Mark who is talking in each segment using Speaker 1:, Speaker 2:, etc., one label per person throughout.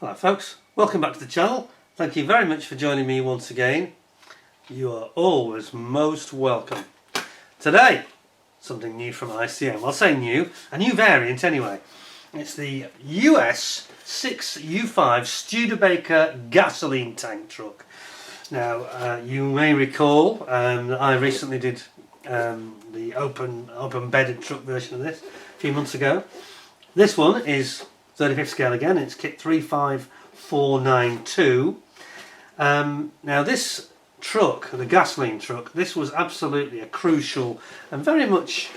Speaker 1: Hello folks, welcome back to the channel. Thank you very much for joining me once again. You are always most welcome. Today, something new from ICM. I'll say new, a new variant anyway. It's the US6-U5 Studebaker gasoline tank truck. Now, you may recall that I recently did the open bedded truck version of this a few months ago. This one is 35th scale again, it's kit 35492. Now this truck, the gasoline truck, this was absolutely a crucial and very much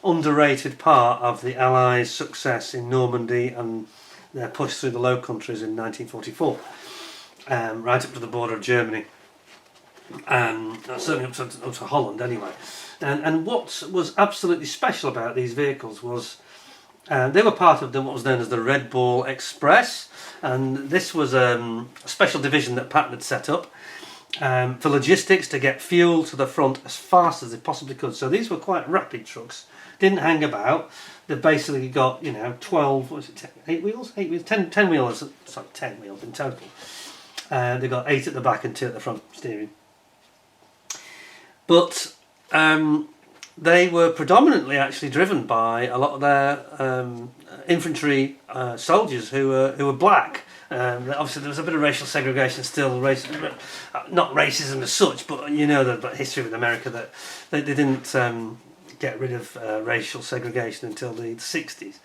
Speaker 1: underrated part of the Allies' success in Normandy and their push through the Low Countries in 1944, right up to the border of Germany, certainly up to Holland anyway. And what was absolutely special about these vehicles was they were part of what was known as the Red Ball Express, and this was a special division that Patton had set up for logistics to get fuel to the front as fast as they possibly could. So these were quite rapid trucks, didn't hang about. They basically got 12, what was it, 8 wheels? 8 wheels, 10 wheels, sorry, 10 wheels in total. They got 8 at the back and 2 at the front steering. But they were predominantly actually driven by a lot of their infantry soldiers who were black. Obviously there was a bit of racial segregation still, not racism as such, but you know the history with America, that they didn't get rid of racial segregation until the 60s.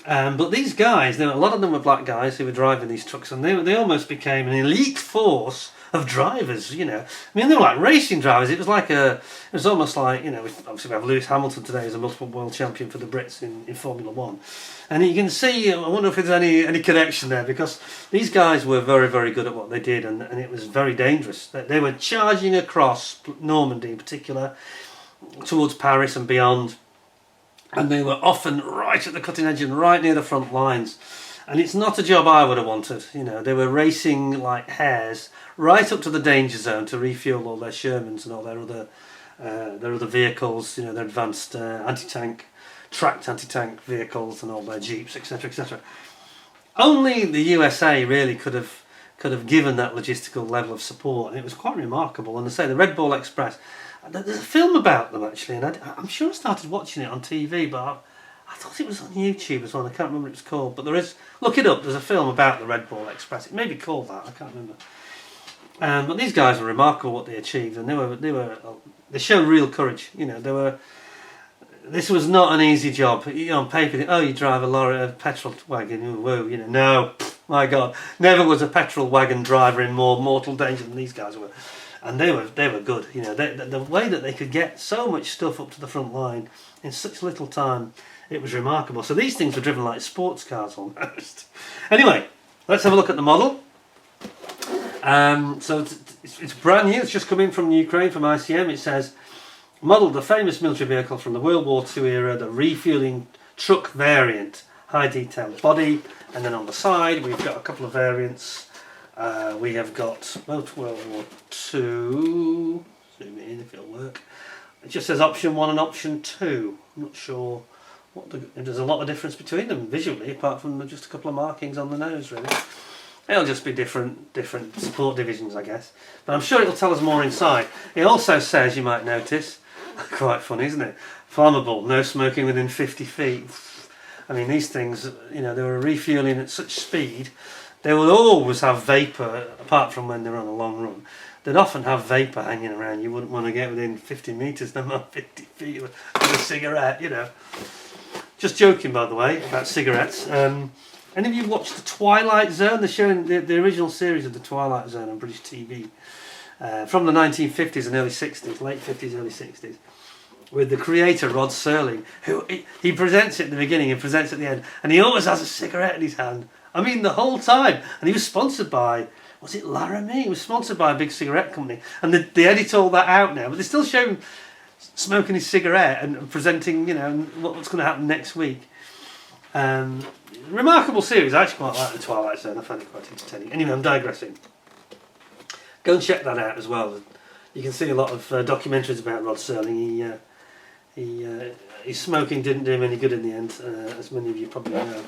Speaker 1: But these guys, a lot of them were black guys who were driving these trucks, and they almost became an elite force of drivers. I mean, they were like racing drivers. It was almost like, obviously we have Lewis Hamilton today as a multiple world champion for the Brits in Formula 1. And you can see, I wonder if there's any connection there, because these guys were very, very good at what they did, and it was very dangerous. They were charging across Normandy in particular, towards Paris and beyond, and they were often right at the cutting edge and right near the front lines. And it's not a job I would have wanted. They were racing like hares right up to the danger zone to refuel all their Shermans and all their other vehicles, their advanced tracked anti-tank vehicles and all their jeeps, etc., etc. Only the USA really could have given that logistical level of support, and it was quite remarkable. And I say the Red Ball Express, there's a film about them actually, and I'm sure I started watching it on TV, but I thought it was on YouTube as well. I can't remember what it's called, but look it up. There's a film about the Red Ball Express. It may be called that. I can't remember. But these guys were remarkable what they achieved, and they showed real courage. This was not an easy job. On paper, you drive a petrol wagon. Whoa, no, my God, never was a petrol wagon driver in more mortal danger than these guys were. And they were good. The way that they could get so much stuff up to the front line in such little time, it was remarkable. So these things were driven like sports cars almost. Anyway, let's have a look at the model. So it's brand new. It's just come in from Ukraine, from ICM. It says, modelled the famous military vehicle from the World War II era, the refueling truck variant, high detailed body, and then on the side we've got a couple of variants. We have got both World War II. Zoom it in if it'll work. It just says option 1 and option 2. I'm not sure there's a lot of difference between them visually, apart from just a couple of markings on the nose, really. It'll just be different support divisions, I guess. But I'm sure it'll tell us more inside. It also says, you might notice, quite funny, isn't it? Flammable, no smoking within 50 feet. I mean, these things, they were refueling at such speed. They would always have vapour, apart from when they're on a long run. They'd often have vapour hanging around. You wouldn't want to get within 50 metres, no more 50 feet with a cigarette, Just joking, by the way, about cigarettes. Any of you watched The Twilight Zone? They're showing the original series of The Twilight Zone on British TV from the 1950s and early 60s, late 50s, early 60s, with the creator Rod Serling, who he presents it at the beginning and presents at the end, and he always has a cigarette in his hand. I mean, the whole time. And he was sponsored by, was it Laramie? He was sponsored by a big cigarette company, and they edit all that out now, but they still show him smoking his cigarette and presenting, what's going to happen next week. Remarkable series. I actually quite like The Twilight Zone. I find it quite entertaining. Anyway, I'm digressing. Go and check that out as well. You can see a lot of documentaries about Rod Serling. His smoking didn't do him any good in the end, as many of you probably know.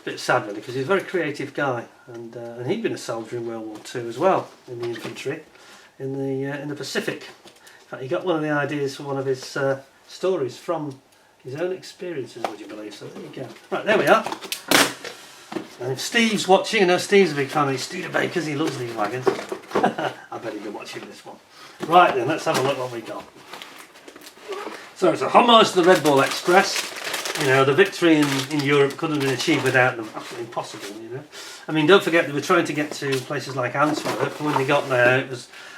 Speaker 1: bit sad really, because he's a very creative guy, and he'd been a soldier in World War II as well, in the infantry, in the Pacific. In fact, he got one of the ideas for one of his stories from his own experiences, would you believe? So there you go. Right, there we are. And if Steve's watching, I know Steve's a big fan of these Studebakers, he loves these wagons. I bet he'll be watching this one. Right then, let's have a look what we got. So it's a homage to the Red Bull Express. You know, the victory in Europe couldn't have been achieved without them. Absolutely impossible, you know. I mean, don't forget they were trying to get to places like Antwerp, and when they got there,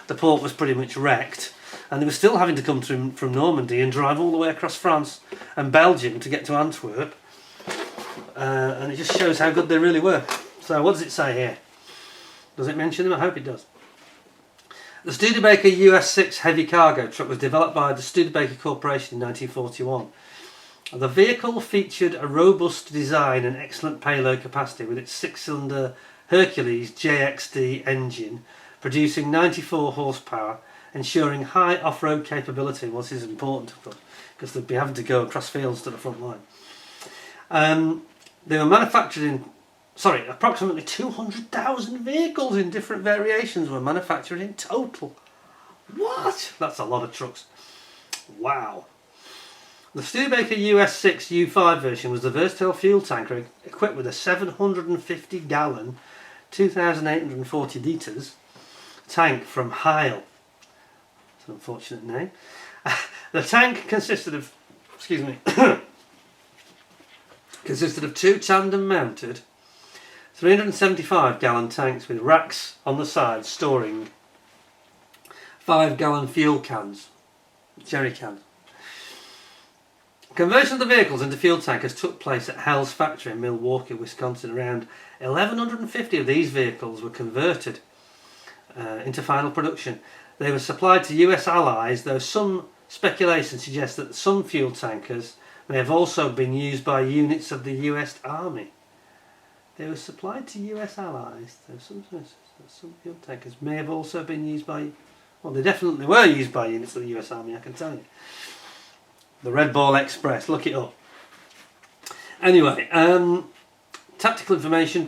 Speaker 1: the port was pretty much wrecked, and they were still having to come from Normandy and drive all the way across France and Belgium to get to Antwerp. And it just shows how good they really were. So what does it say here? Does it mention them? I hope it does. The Studebaker US6 heavy cargo truck was developed by the Studebaker Corporation in 1941. The vehicle featured a robust design and excellent payload capacity with its 6-cylinder Hercules JXD engine producing 94 horsepower, ensuring high off-road capability. Well, this is important because they'd be having to go across fields to the front line. They were manufactured in, approximately 200,000 vehicles in different variations were manufactured in total. What? That's a lot of trucks. Wow. The Studebaker US6-U5 version was the versatile fuel tanker equipped with a 750-gallon, 2,840 litres tank from Heil. It's an unfortunate name. The tank consisted of, consisted of two tandem-mounted 375-gallon tanks with racks on the sides storing 5-gallon fuel cans, jerry cans. Conversion of the vehicles into fuel tankers took place at Hell's factory in Milwaukee, Wisconsin. Around 1,150 of these vehicles were converted into final production. They were supplied to US allies, though some speculation suggests that some fuel tankers may have also been used by units of the US Army. They were supplied to US allies, though some fuel tankers may have also been used by... Well, they definitely were used by units of the US Army, I can tell you. The Red Bull Express, look it up. Anyway, tactical information,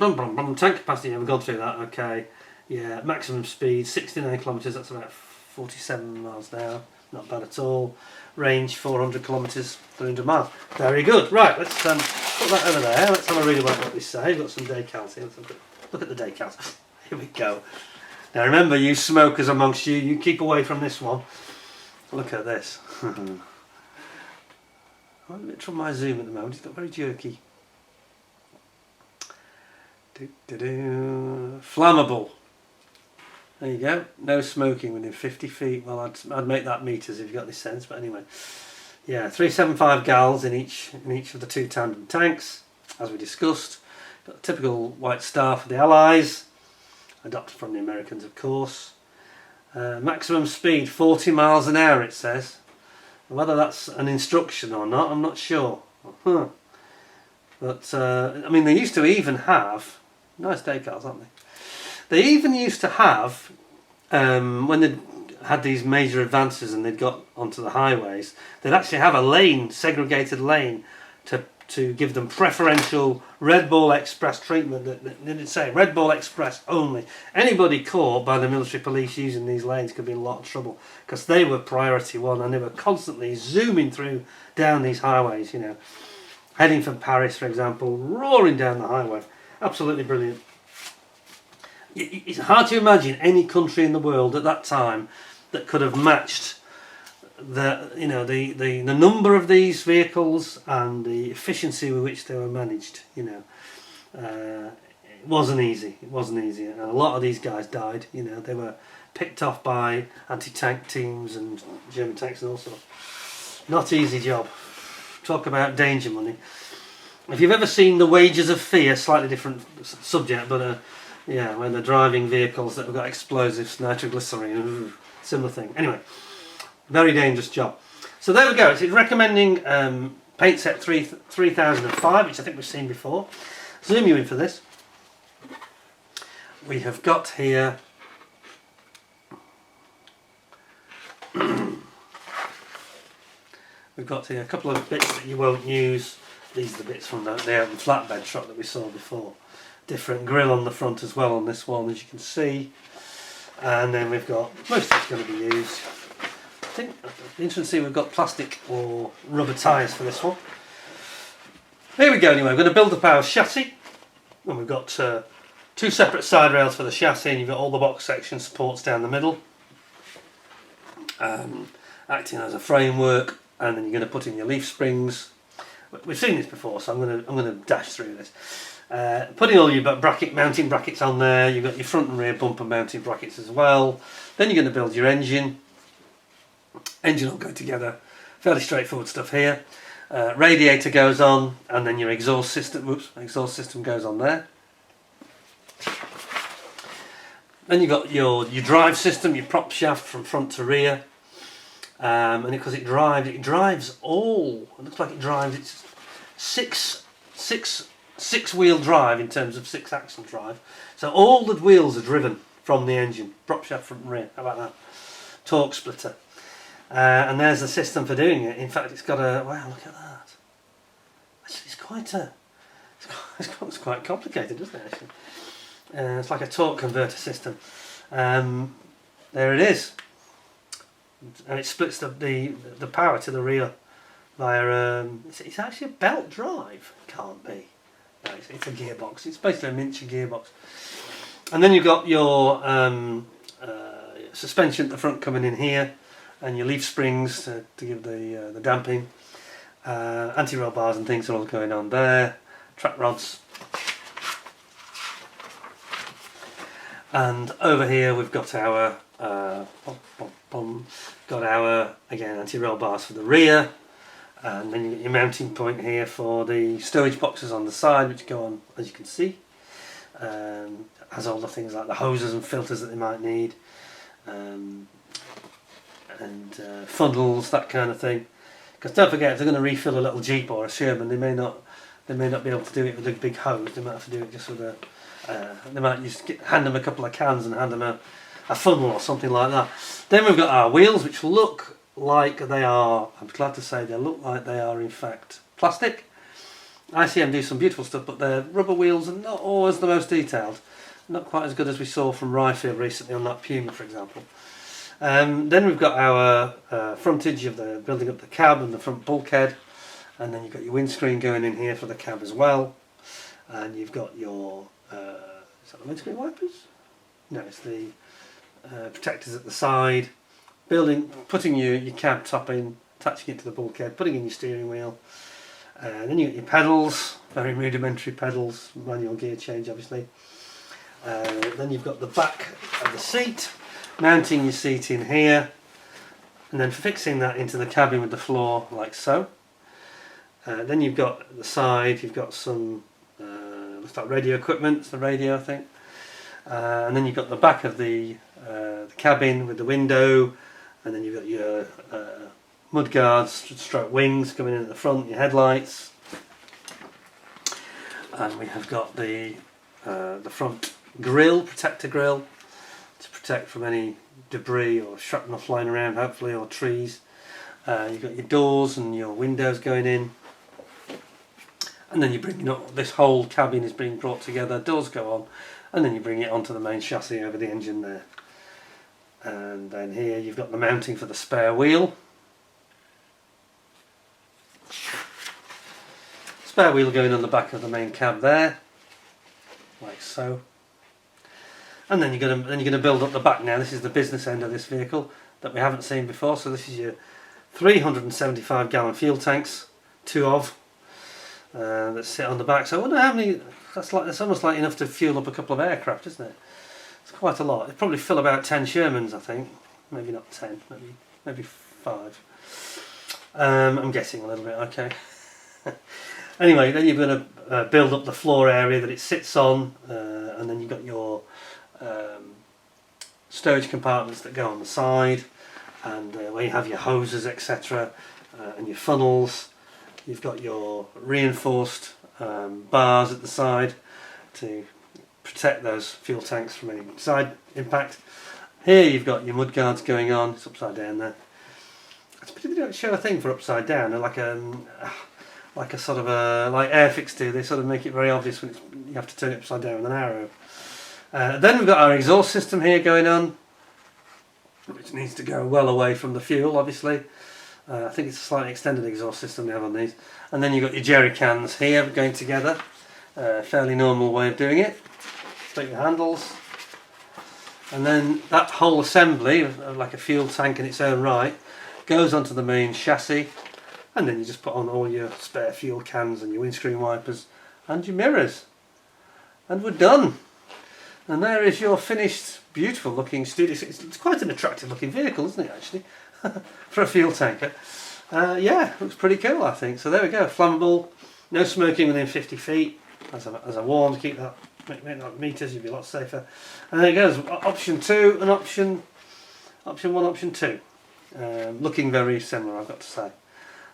Speaker 1: tank capacity, yeah, we've gone through that, okay. Yeah, maximum speed, 69 kilometres, that's about 47 miles an hour, not bad at all. Range, 400 kilometres, 300 miles. Very good. Right, let's put that over there. Let's have a read about what they say. We've got some decals here. Look at the decals. Here we go. Now remember, you smokers amongst you, you keep away from this one. Look at this. I'm a bit from my zoom at the moment, it's got very jerky. Flammable. There you go. No smoking within 50 feet. Well, I'd make that meters if you got this sense, but anyway. Yeah, 375 gals in each of the two tandem tanks, as we discussed. Got the typical white star for the Allies, adopted from the Americans, of course. Maximum speed 40 miles an hour, it says. Whether that's an instruction or not, I'm not sure. But I mean, they used to even have nice decals, aren't they? They even used to have when they had these major advances and they'd got onto the highways, they'd actually have a lane, segregated lane, to give them preferential Red Bull Express treatment. They'd say Red Bull Express only. Anybody caught by the military police using these lanes could be in a lot of trouble because they were priority one and they were constantly zooming down these highways, you know, heading from Paris, for example, roaring down the highway. Absolutely brilliant. It's hard to imagine any country in the world at that time that could have matched the number of these vehicles and the efficiency with which they were managed. You know, it wasn't easy. It wasn't easy, and a lot of these guys died. You know, they were picked off by anti-tank teams and German tanks and all sorts. Not easy job. Talk about danger money. If you've ever seen The Wages of Fear, slightly different subject, but yeah, when they're driving vehicles that have got explosives, nitroglycerine, similar thing. Anyway, very dangerous job. So there we go. It's recommending paint set 3005, which I think we've seen before. Zoom you in for this. We have got here we've got here a couple of bits that you won't use. these are the bits from the open flatbed truck that we saw before. Different grille on the front as well on this one, as you can see. And then we've got, most of it's going to be used. I think, interestingly, we've got plastic or rubber tyres for this one. Here we go anyway, we're going to build up our chassis. And we've got two separate side rails for the chassis, and you've got all the box section supports down the middle. Acting as a framework, and then you're going to put in your leaf springs. We've seen this before, so I'm going to dash through this. Putting all your mounting brackets on there. You've got your front and rear bumper mounting brackets as well. Then you're going to build your engine. Engine will go together. Fairly straightforward stuff here. Radiator goes on, and then your exhaust system. Exhaust system goes on there. Then you've got your drive system, your prop shaft from front to rear. And because it drives all. It looks like it drives. It's six-wheel drive in terms of 6-axle drive. So all the wheels are driven from the engine. Prop shaft front and rear. How about that? Torque splitter. And there's the system for doing it. In fact, it's got a, wow, look at that. Actually, it's quite complicated, isn't it? Actually, it's like a torque converter system. There it is, and it splits the power to the rear via. It's actually a belt drive. Can't be. No, it's a gearbox. It's basically a miniature gearbox. And then you've got your suspension at the front coming in here. And your leaf springs to give the damping, anti-roll bars and things are all going on there, track rods, and over here we've got our again anti-roll bars for the rear, and then you get your mounting point here for the stowage boxes on the side, which go on, as you can see. Has all the things like the hoses and filters that they might need. And funnels, that kind of thing. Because don't forget, if they're going to refill a little Jeep or a Sherman, they may not be able to do it with a big hose. They might have to do it just with a. They might just hand them a couple of cans and hand them a funnel or something like that. Then we've got our wheels, which look like they are. I'm glad to say they look like they are in fact plastic. ICM do some beautiful stuff, but their rubber wheels are not always the most detailed. Not quite as good as we saw from Ryefield recently on that Puma, for example. Then we've got our frontage of the building up the cab and the front bulkhead, and then you've got your windscreen going in here for the cab as well, and you've got your is that the windscreen wipers? No, it's the protectors at the side. Putting your cab top in, attaching it to the bulkhead, putting in your steering wheel, and then you got your pedals, very rudimentary pedals, manual gear change obviously. Then you've got the back of the seat. Mounting your seat in here, and then fixing that into the cabin with the floor like so. Then you've got the side, you've got some looks like radio equipment, it's the radio I think. And then you've got the back of the cabin with the window, and then you've got your mud guards, stroke wings coming in at the front, your headlights. And we have got the front grille, protector grille, to protect from any debris or shrapnel flying around hopefully, or trees. You've got your doors and your windows going in, and then you bring up this whole cabin is being brought together, doors go on, and then you bring it onto the main chassis over the engine there. And then here you've got the mounting for the spare wheel. Spare wheel going on the back of the main cab there, like so. And then you're going to build up the back now. This is the business end of this vehicle that we haven't seen before. So this is your 375 gallon fuel tanks, two of, that sit on the back. So I wonder how many. That's almost like enough to fuel up a couple of aircraft, isn't it? It's quite a lot. It'd probably fill about 10 Shermans, I think. Maybe not 10, maybe 5. I'm guessing a little bit. Okay. Anyway, then you're going to build up the floor area that it sits on, and then you've got your stowage compartments that go on the side, and where you have your hoses, etc., and your funnels. You've got your reinforced bars at the side to protect those fuel tanks from any side impact. Here you've got your mud guards going on. It's upside down there. They don't show a thing for upside down. They're like like a sort of a, like Airfix do. They sort of make it very obvious when you have to turn it upside down with an arrow. Then we've got our exhaust system here going on, which needs to go well away from the fuel, obviously. I think it's a slightly extended exhaust system they have on these. And then you've got your jerry cans here going together. Fairly normal way of doing it. Take your handles. And then that whole assembly, like a fuel tank in its own right, goes onto the main chassis. And then you just put on all your spare fuel cans and your windscreen wipers and your mirrors. And we're done. And there is your finished, beautiful looking Studebaker. It's quite an attractive looking vehicle, isn't it, actually? For a fuel tanker. Yeah, looks pretty cool, I think. So there we go, flammable, no smoking within 50 feet, as I warned, keep that, make that meters, you'll be a lot safer. And there it goes, option 2 and option 1, option 2. Looking very similar, I've got to say.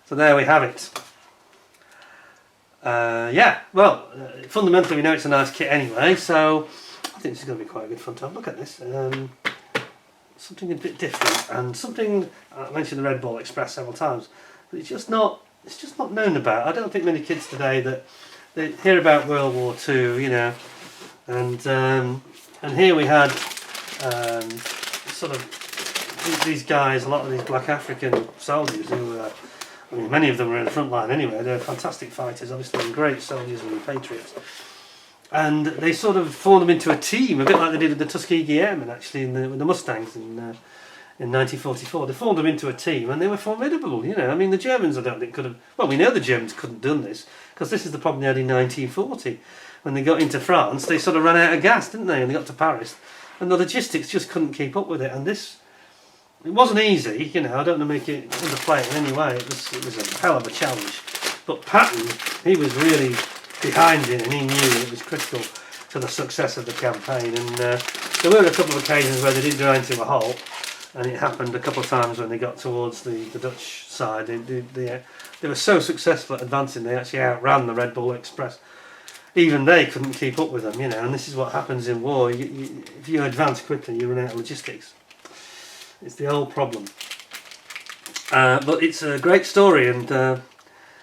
Speaker 1: So there we have it. Yeah, well, fundamentally we know it's a nice kit anyway, so I think this is going to be quite a good fun to have a look at this. Something a bit different, and something I mentioned the Red Bull Express several times, but it's just not known about. I don't think many kids today that they hear about World War II, you know, and here we had sort of these guys, a lot of these black African soldiers who were, I mean, many of them were in the front line anyway. They're fantastic fighters, obviously, and great soldiers and patriots. And they sort of formed them into a team, a bit like they did with the Tuskegee Airmen, actually, with the Mustangs in 1944. They formed them into a team, and they were formidable, you know. I mean, the Germans, I don't think, could have... Well, we know the Germans couldn't have done this, because this is the problem they had in 1940. When they got into France, they sort of ran out of gas, didn't they, when they got to Paris? And the logistics just couldn't keep up with it, and this... It wasn't easy, you know, I don't want to make it underplay it in any way. It was a hell of a challenge. But Patton, he was really behind it, and he knew it was critical to the success of the campaign. And there were a couple of occasions where they did grind to a halt, and it happened a couple of times when they got towards the Dutch side. They were so successful at advancing, they actually outran the Red Bull Express. Even they couldn't keep up with them, you know, and this is what happens in war. If you advance quickly, you run out of logistics. It's the old problem. But it's a great story, and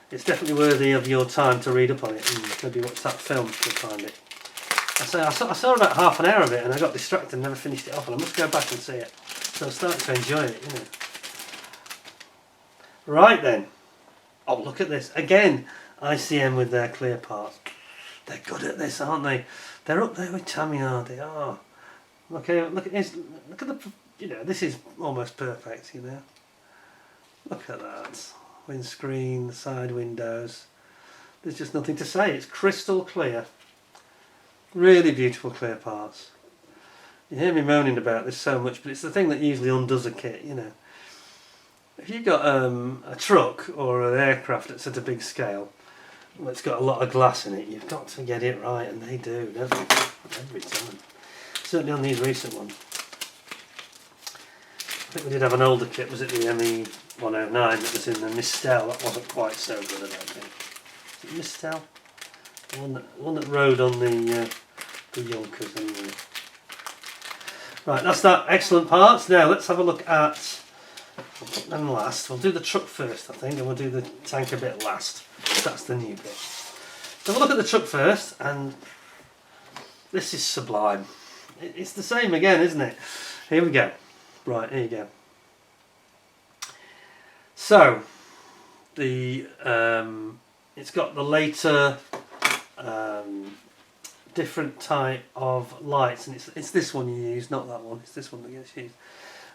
Speaker 1: it's definitely worthy of your time to read up on it and maybe watch that film to find it. I saw about half an hour of it and I got distracted and never finished it off, and I must go back and see it. So I'm starting to enjoy it, you know. Right then. Oh, look at this. Again, ICM with their clear parts. They're good at this, aren't they? They're up there with Tamiya, they are. Okay, look at this. Look at the... You know, this is almost perfect, you know. Look at that. Windscreen, side windows. There's just nothing to say. It's crystal clear. Really beautiful clear parts. You hear me moaning about this so much, but it's the thing that usually undoes a kit, you know. If you've got a truck or an aircraft that's at a big scale, that's got a lot of glass in it, you've got to get it right, and they do, every time. Certainly on these recent ones. I think we did have an older kit, was it the ME109 that was in the Mistel? That wasn't quite so good, I don't think. Was it Mistel? The one that rode on the Yonkers anyway. Right, that's that. Excellent parts. Now let's have a look at... We'll put them last. We'll do the truck first, I think, and we'll do the tanker bit last. That's the new bit. So we'll look at the truck first, and this is sublime. It's the same again, isn't it? Here we go. Right, here you go. So, it's got the later different type of lights, and it's this one you use, not that one. It's this one that gets used.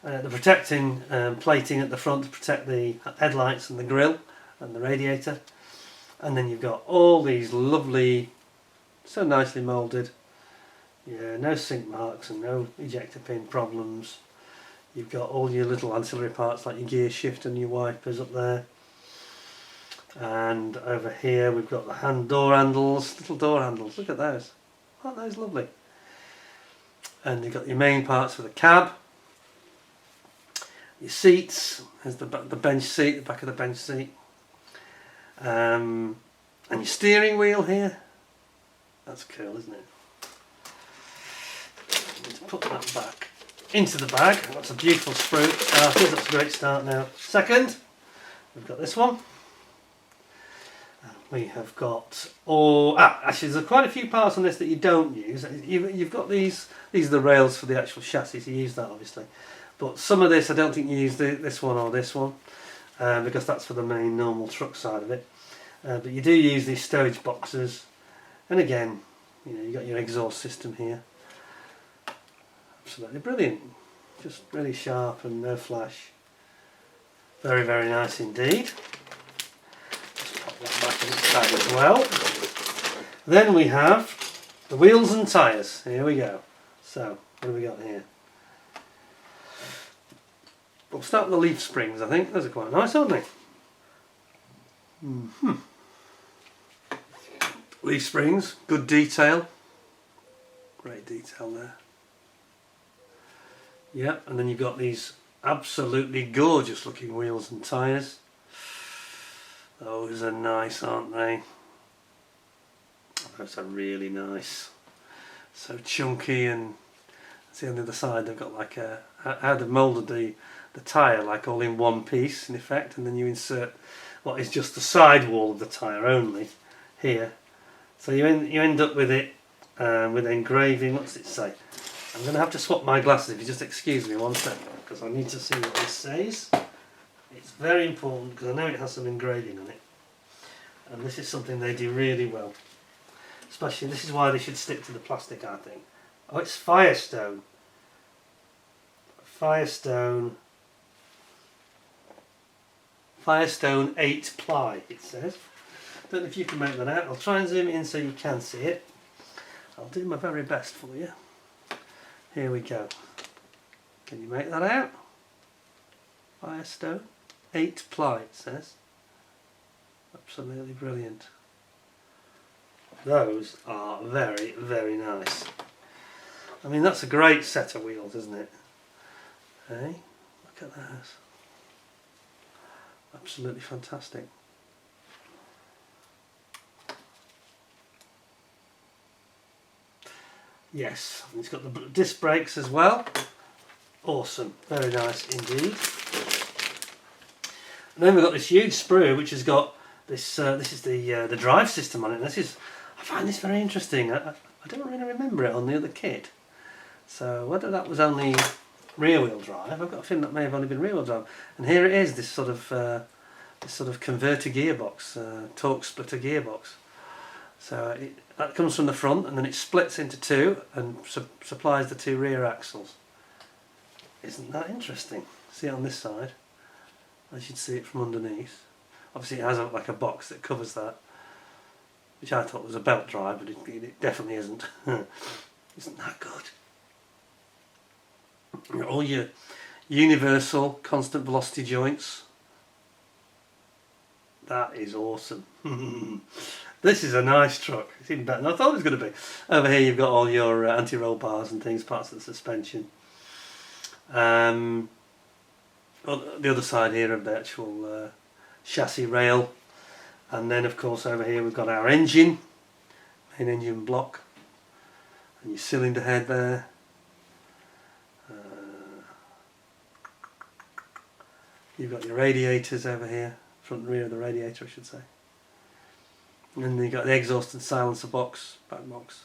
Speaker 1: The protecting plating at the front to protect the headlights and the grille and the radiator, and then you've got all these lovely, so nicely moulded. Yeah, no sink marks and no ejector pin problems. You've got all your little ancillary parts like your gear shift and your wipers up there. And over here we've got the door handles, little door handles, look at those. Aren't those lovely? And you've got your main parts for the cab. Your seats, there's the bench seat, the back of the bench seat. And your steering wheel here. That's cool, isn't it? Let's put that back into the bag. That's a beautiful sprue. Starters, that's a great start now. Second, we've got this one. we have got, actually there's quite a few parts on this that you don't use. You've got these are the rails for the actual chassis, so you use that obviously. But some of this I don't think you use this one or this one, because that's for the main normal truck side of it. But you do use these stowage boxes, and again, you know, you've got your exhaust system here. Absolutely brilliant. Just really sharp and no flash. Very, very nice indeed. Back in its bag as well. Then we have the wheels and tyres. Here we go. So, what have we got here? We'll start with the leaf springs, I think. Those are quite nice, aren't they? Leaf springs, good detail. Great detail there. Yeah, and then you've got these absolutely gorgeous looking wheels and tyres. Those are nice, aren't they? Those are really nice. So chunky, and see on the other side they've got like how they've moulded the tyre like all in one piece in effect, and then you insert what is just the side wall of the tyre only here. So you end up with it with engraving. What's it say? I'm going to have to swap my glasses if you just excuse me one second, because I need to see what this says. It's very important because I know it has some engraving on it, and this is something they do really well. Especially, this is why they should stick to the plastic, I think. Oh, it's Firestone. Firestone 8 ply, it says. Don't know if you can make that out. I'll try and zoom it in so you can see it. I'll do my very best for you. Here we go. Can you make that out? Firestone 8 ply, it says. Absolutely brilliant. Those are very, very nice. I mean, that's a great set of wheels, isn't it? Hey, look at those. Absolutely fantastic. Yes, it's got the disc brakes as well. Awesome, very nice indeed. And then we've got this huge sprue which has got this. This is the drive system on it. I find this very interesting. I don't really remember it on the other kit. So whether that was only rear wheel drive, I've got a feeling that may have only been rear wheel drive. And here it is, this sort of converter gearbox, torque splitter gearbox. So that comes from the front, and then it splits into two and supplies the two rear axles. Isn't that interesting? See it on this side, as you'd see it from underneath. Obviously it has like a box that covers that, which I thought was a belt drive, but it definitely isn't. Isn't that good? All your universal constant velocity joints. That is awesome. This is a nice truck. It's even better than I thought it was going to be. Over here you've got all your anti-roll bars and things, parts of the suspension. On the other side here of the actual chassis rail. And then of course over here we've got our engine, main engine block, and your cylinder head there. You've got your radiators over here, front and rear of the radiator I should say. And then you've got the exhaust and silencer box, back box.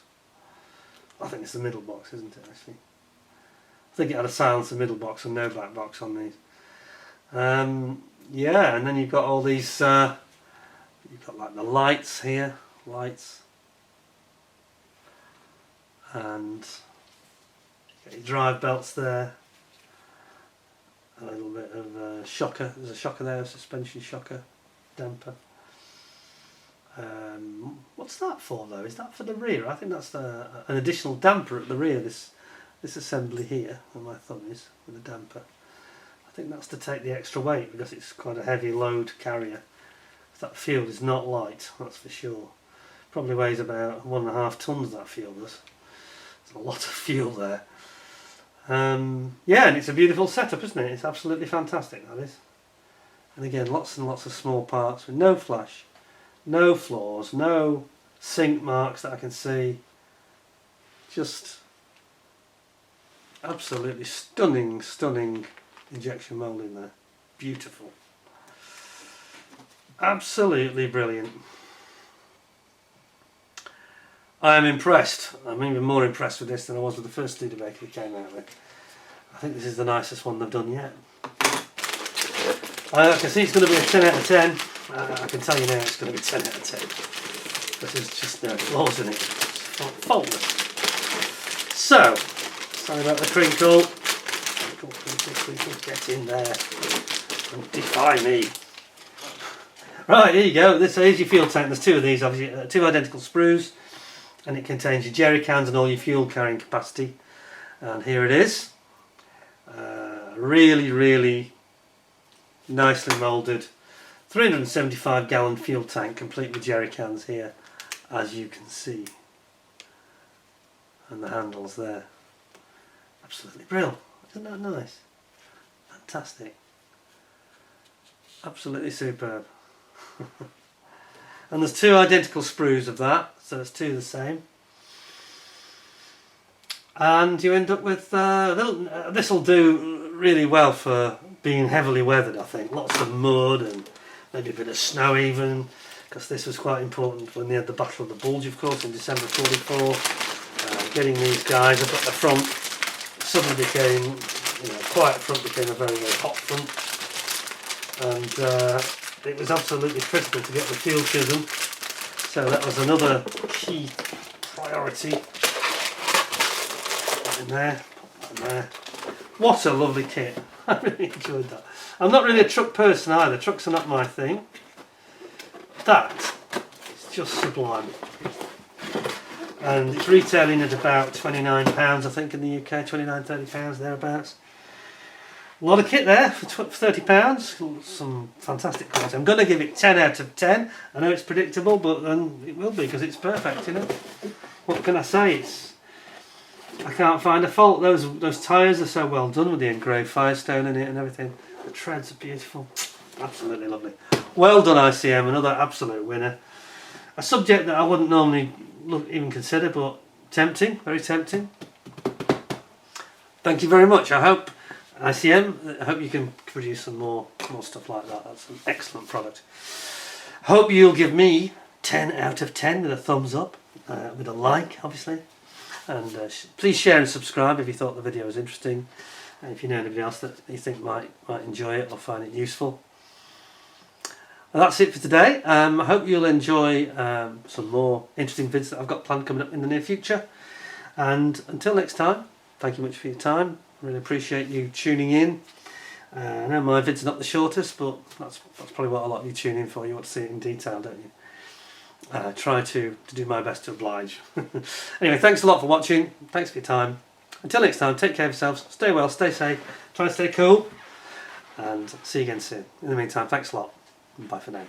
Speaker 1: I think it's the middle box, isn't it actually? I think it had a silencer middle box and no back box on these. Yeah, and then you've got all these, you've got like the lights here, lights. And you've got your drive belts there. A little bit of shocker, there's a shocker there, a suspension shocker, damper. What's that for though? Is that for the rear? I think that's an additional damper at the rear, this assembly here, where my thumb is, with a damper. I think that's to take the extra weight because it's quite a heavy load carrier. That fuel is not light, that's for sure. Probably weighs about 1.5 tons, that fuel does. There's a lot of fuel there. Yeah, and it's a beautiful setup, isn't it? It's absolutely fantastic, that is. And again, lots and lots of small parts with no flash, no flaws, no sink marks that I can see. Just absolutely stunning, stunning injection moulding there. Beautiful. Absolutely brilliant. I am impressed. I'm even more impressed with this than I was with the first Studebaker they came out with. I think this is the nicest one they've done yet. I can see it's going to be a 10 out of 10. I can tell you now it's going to be 10 out of 10. This is just no flaws in it. It's faultless. So, sorry about the crinkle. Crinkle, get in there. Don't defy me. Right, here you go. Here's your fuel tank. There's two of these, obviously, two identical sprues, and it contains your jerry cans and all your fuel carrying capacity. And here it is. Really, really nicely moulded 375 gallon fuel tank, complete with jerry cans here, as you can see. And the handles there. Absolutely brilliant. Isn't that nice? Fantastic. Absolutely superb. And there's two identical sprues of that, so it's two the same. And you end up with this will do really well for being heavily weathered, I think. Lots of mud and maybe a bit of snow even, because this was quite important when they had the Battle of the Bulge, of course, in December 44. Getting these guys up at the front suddenly became, quiet front became a very, very hot front. And it was absolutely critical to get the fuel to them. So that was another key priority. Put in there, put in there. What a lovely kit. I really enjoyed that. I'm not really a truck person either. Trucks are not my thing. That is just sublime. And it's retailing at about £29 I think in the UK, £29–30 thereabouts. A lot of kit there for £30. Some fantastic quality. I'm going to give it 10 out of 10. I know it's predictable, but then it will be because it's perfect, What can I say? I can't find a fault. Those tyres are so well done with the engraved Firestone in it and everything. The treads are beautiful. Absolutely lovely. Well done, ICM. Another absolute winner. A subject that I wouldn't normally even consider, but tempting. Very tempting. Thank you very much. I hope ICM, I hope you can produce some more stuff like that. That's an excellent product. Hope you'll give me 10 out of 10 with a thumbs up, with a like, obviously. And please share and subscribe if you thought the video was interesting, and if you know anybody else that you think might enjoy it or find it useful. And that's it for today. I hope you'll enjoy some more interesting vids that I've got planned coming up in the near future. And until next time, thank you much for your time. I really appreciate you tuning in. I know my vids are not the shortest, but that's probably what a lot of you tune in for. You want to see it in detail, don't you? Try to do my best to oblige. Anyway, thanks a lot for watching. Thanks for your time. Until next time, take care of yourselves. Stay well, stay safe. Try and stay cool. And see you again soon. In the meantime, thanks a lot. Bye for now.